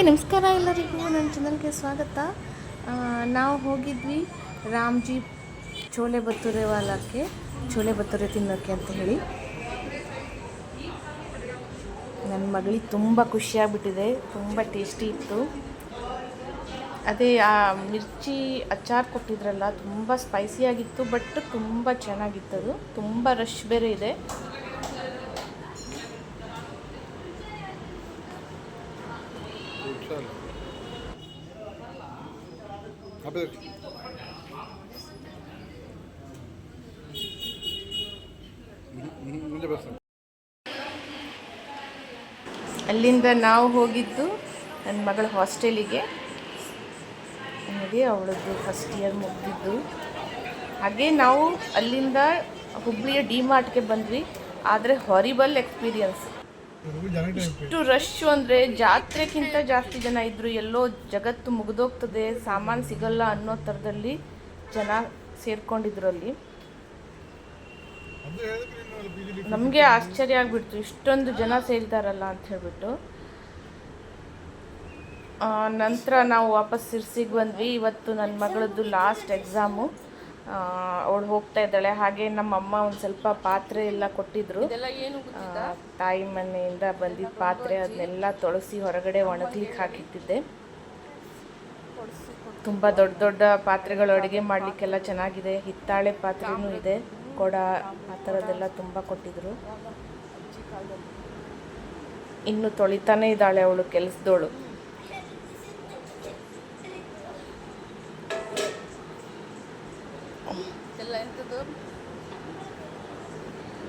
ನಮಸ್ಕಾರ ಎಲ್ಲರಿಗೂ ನನ್ನ ಚಾನಲ್ಗೆ ಸ್ವಾಗತ. ನಾವು ಹೋಗಿದ್ವಿ ರಾಮ್ಜಿ ಚೋಲೆ ಭಟೂರೆ ವಾಲಕ್ಕೆ ಚೋಲೆ ಭಟೂರೆ ತಿನ್ನೋಕ್ಕೆ ಅಂತ ಹೇಳಿ. ನನ್ನ ಮಗಳಿಗೆ ತುಂಬ ಖುಷಿಯಾಗ್ಬಿಟ್ಟಿದೆ, ತುಂಬ ಟೇಸ್ಟಿ ಇತ್ತು. ಅದೇ ಆ ಮಿರ್ಚಿ ಅಚಾರ್ ಕೊಟ್ಟಿದ್ರಲ್ಲ, ತುಂಬ ಸ್ಪೈಸಿಯಾಗಿತ್ತು, ಬಟ್ ತುಂಬ ಚೆನ್ನಾಗಿತ್ತದು. ತುಂಬ ರಶ್ ಬೇರೆ ಇದೆ. ಅಲ್ಲಿಂದ ನಾವು ಹೋಗಿದ್ದು ನನ್ನ ಮಗಳ ಹಾಸ್ಟೆಲಿಗೆ. ನೋಡಿ, ಅವಳದ್ದು ಫಸ್ಟ್ ಇಯರ್ ಮುಗಿದಿದ್ದು. ಹಾಗೆ ನಾವು ಅಲ್ಲಿಂದ ಹುಬ್ಬಳ್ಳಿಯ ಡಿ ಮಾರ್ಟ್ಗೆ ಬಂದ್ವಿ. ಆದರೆ ಹಾರಿಬಲ್ ಎಕ್ಸ್ಪೀರಿಯನ್ಸ್. ಇಷ್ಟು ರಶ್ಶು ಅಂದರೆ ಜಾತ್ರೆಗಿಂತ ಜಾಸ್ತಿ ಜನ ಇದ್ದರು. ಎಲ್ಲೋ ಜಗತ್ತು ಮುಗಿದೋಗ್ತದೆ, ಸಾಮಾನು ಸಿಗಲ್ಲ ಅನ್ನೋ ಥರದಲ್ಲಿ ಜನ ಸೇರ್ಕೊಂಡಿದ್ರು ಅಲ್ಲಿ. ನಮಗೆ ಆಶ್ಚರ್ಯ ಆಗಿಬಿಡ್ತು, ಇಷ್ಟೊಂದು ಜನ ಸೇರಿದಾರಲ್ಲ ಅಂತ ಹೇಳ್ಬಿಟ್ಟು. ನಂತರ ನಾವು ವಾಪಸ್ ಸಿರ್ಸಿಗೆ ಬಂದ್ವಿ. ಇವತ್ತು ನನ್ನ ಮಗಳದ್ದು ಲಾಸ್ಟ್ ಎಕ್ಸಾಮು. ಅವಳು ಹೋಗ್ತಾ ಇದ್ದಾಳೆ. ಹಾಗೆ ನಮ್ಮಮ್ಮ ಒಂದು ಸ್ವಲ್ಪ ಪಾತ್ರೆ ಎಲ್ಲ ಕೊಟ್ಟಿದ್ರು. ತಾಯಿ ಮನೆಯಿಂದ ಬಂದಿದ್ದ ಪಾತ್ರೆ, ಅದನ್ನೆಲ್ಲ ತೊಳಸಿ ಹೊರಗಡೆ ಒಣಗ್ಲಿಕ್ಕೆ ಹಾಕಿಟ್ಟಿದ್ದೆ. ತುಂಬ ದೊಡ್ಡ ದೊಡ್ಡ ಪಾತ್ರೆಗಳು, ಅಡುಗೆ ಮಾಡಲಿಕ್ಕೆಲ್ಲ ಚೆನ್ನಾಗಿದೆ. ಹಿತ್ತಾಳೆ ಪಾತ್ರೆನೂ ಇದೆ, ಕೊಡ, ಆ ಥರದ್ದೆಲ್ಲ ತುಂಬ ಕೊಟ್ಟಿದ್ರು. ಇನ್ನು ತೊಳಿತಾನೇ ಇದ್ದಾಳೆ ಅವಳು, ಕೆಲಸದವಳು. ಎಲ್ಲ ಎಂಥದ್ದು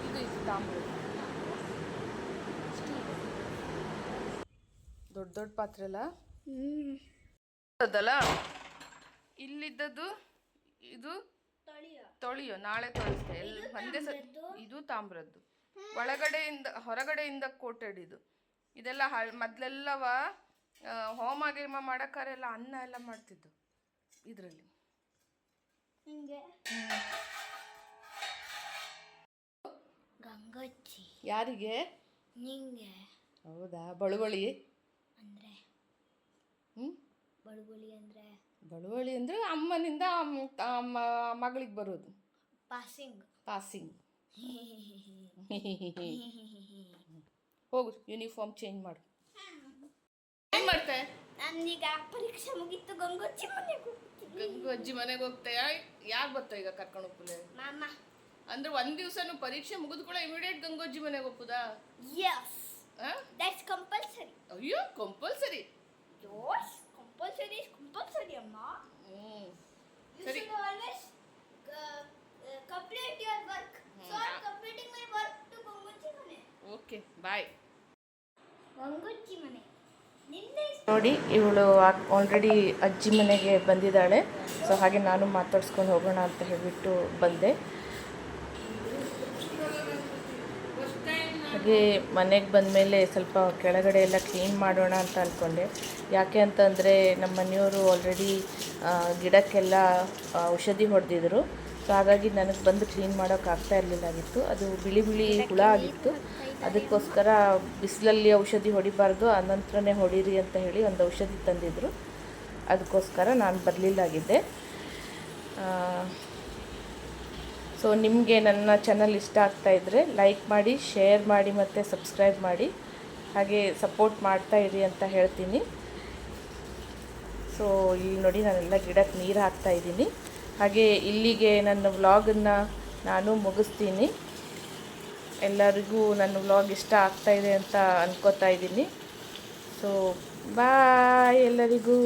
ಇದು ದೊಡ್ಡ ದೊಡ್ಡ ಪಾತ್ರೆ ಅಲ್ಲ ಅದಲ್ಲ. ಇಲ್ಲಿದ್ದದ್ದು ಇದು ತೊಳಿಯೋ, ನಾಳೆ ತೊಳಿಸ್ತೆ. ಒಂದೇ ಇದು ತಾಮ್ರದ್ದು. ಹೊರಗಡೆಯಿಂದ ಕೋಟೆಡ್ ಇದು. ಇದೆಲ್ಲ ಮೊದಲೆಲ್ಲವ ಹೋಮ ಗೀಮ ಮಾಡೋಕ್ಕಾರೆಲ್ಲ ಅನ್ನ ಎಲ್ಲ ಮಾಡ್ತಿದ್ದು ಇದರಲ್ಲಿ. ಗಂಗೊಚ್ಚಿ ಯಾರಿಗೆ? ನಿಂಗೆ. ಹೌದಾ? ಬಳುವಳಿ ಅಂದರೆ ಬಳುವಳಿ ಅಂದರೆ ಅಮ್ಮನಿಂದ ಮಗಳಿಗೆ ಬರೋದು. ಪಾಸಿಂಗ್. ಹೋಗು, ಯೂನಿಫಾರ್ಮ್ ಚೇಂಜ್ ಮಾಡು. ಏನು ಮಾಡ್ತೆ? ನಾನೀಗ ಪರೀಕ್ಷೆ ಮುಗಿತು, ಗಂಗೊಜ್ಜಿ ಮನೆಗೆ ಹೋಗ್ತಾ. ಯಾರು ಬರ್ತಾ ಈಗ ಕರ್ಕೊಂಡು ಹೋಗ್ತಲೆ? ಮಾಮ. ಅಂದ್ರೆ ಒಂದ್ ದಿವಸನು ಪರೀಕ್ಷೆ ಮುಗಿದ ಕೂಡ ಇಮಿಡಿಯೇಟ್ ಗಂಗೊಜ್ಜಿ ಮನೆಗೆ ಹೋಗ್ಬೋದಾ? Yes. That's compulsory. ಅಯ್ಯೋ, compulsory? Yes, compulsory is compulsory, amma. ಸರಿ. You should always complete your work. So I'm completing my work to ಗಂಗೊಜ್ಜಿ ಮನೆ. Okay, bye. ಗಂಗೊಜ್ಜಿ ಮನೆ. ನೋಡಿ, ಇವಳು ಆಲ್ರೆಡಿ ಅಜ್ಜಿ ಮನೆಗೆ ಬಂದಿದ್ದಾಳೆ. ಸೊ ಹಾಗೆ ನಾನು ಮಾತಾಡ್ಸ್ಕೊಂಡು ಹೋಗೋಣ ಅಂತ ಹೇಳಿಬಿಟ್ಟು ಬಂದೆ. ಹಾಗೆ ಮನೆಗೆ ಬಂದಮೇಲೆ ಸ್ವಲ್ಪ ಕೆಳಗಡೆ ಎಲ್ಲ ಕ್ಲೀನ್ ಮಾಡೋಣ ಅಂತ ಅಂದ್ಕೊಂಡೆ. ಯಾಕೆ ಅಂತಂದರೆ ನಮ್ಮ ಮನೆಯವರು ಆಲ್ರೆಡಿ ಗಿಡಕ್ಕೆಲ್ಲ ಔಷಧಿ ಹೊಡೆದಿದ್ರು. ಸೊ ಹಾಗಾಗಿ ನನಗೆ ಬಂದು ಕ್ಲೀನ್ ಮಾಡೋಕ್ಕಾಗ್ತಾ ಇರಲಿಲ್ಲಾಗಿತ್ತು. ಅದು ಬಿಳಿ ಬಿಳಿ ಹುಳ ಆಗಿತ್ತು. ಅದಕ್ಕೋಸ್ಕರ ಬಿಸಿಲಲ್ಲಿ ಔಷಧಿ ಹೊಡಿಬಾರ್ದು, ಅನಂತರನೇ ಹೊಡೀರಿ ಅಂತ ಹೇಳಿ ಒಂದು ಔಷಧಿ ತಂದಿದ್ದರು. ಅದಕ್ಕೋಸ್ಕರ ನಾನು ಬರಲಿಲ್ಲಾಗಿದ್ದೆ. ಸೊ ನಿಮಗೆ ನನ್ನ ಚಾನಲ್ ಇಷ್ಟ ಆಗ್ತಾಯಿದ್ರೆ ಲೈಕ್ ಮಾಡಿ, ಶೇರ್ ಮಾಡಿ ಮತ್ತು ಸಬ್ಸ್ಕ್ರೈಬ್ ಮಾಡಿ. ಹಾಗೆ ಸಪೋರ್ಟ್ ಮಾಡ್ತಾಯಿರಿ ಅಂತ ಹೇಳ್ತೀನಿ. ಸೊ ಇಲ್ಲಿ ನೋಡಿ, ನಾನೆಲ್ಲ ಗಿಡಕ್ಕೆ ನೀರು ಹಾಕ್ತಾಯಿದ್ದೀನಿ. ಹಾಗೆ ಇಲ್ಲಿಗೆ ನನ್ನ ವ್ಲಾಗನ್ನು ನಾನು ಮುಗಿಸ್ತೀನಿ. ಎಲ್ಲರಿಗೂ ನನ್ನ ವ್ಲಾಗ್ ಇಷ್ಟ ಆಗ್ತಾಯಿದೆ ಅಂತ ಅನ್ಕೋತಾ ಇದ್ದೀನಿ. ಸೊ ಬಾಯ್ ಎಲ್ಲರಿಗೂ.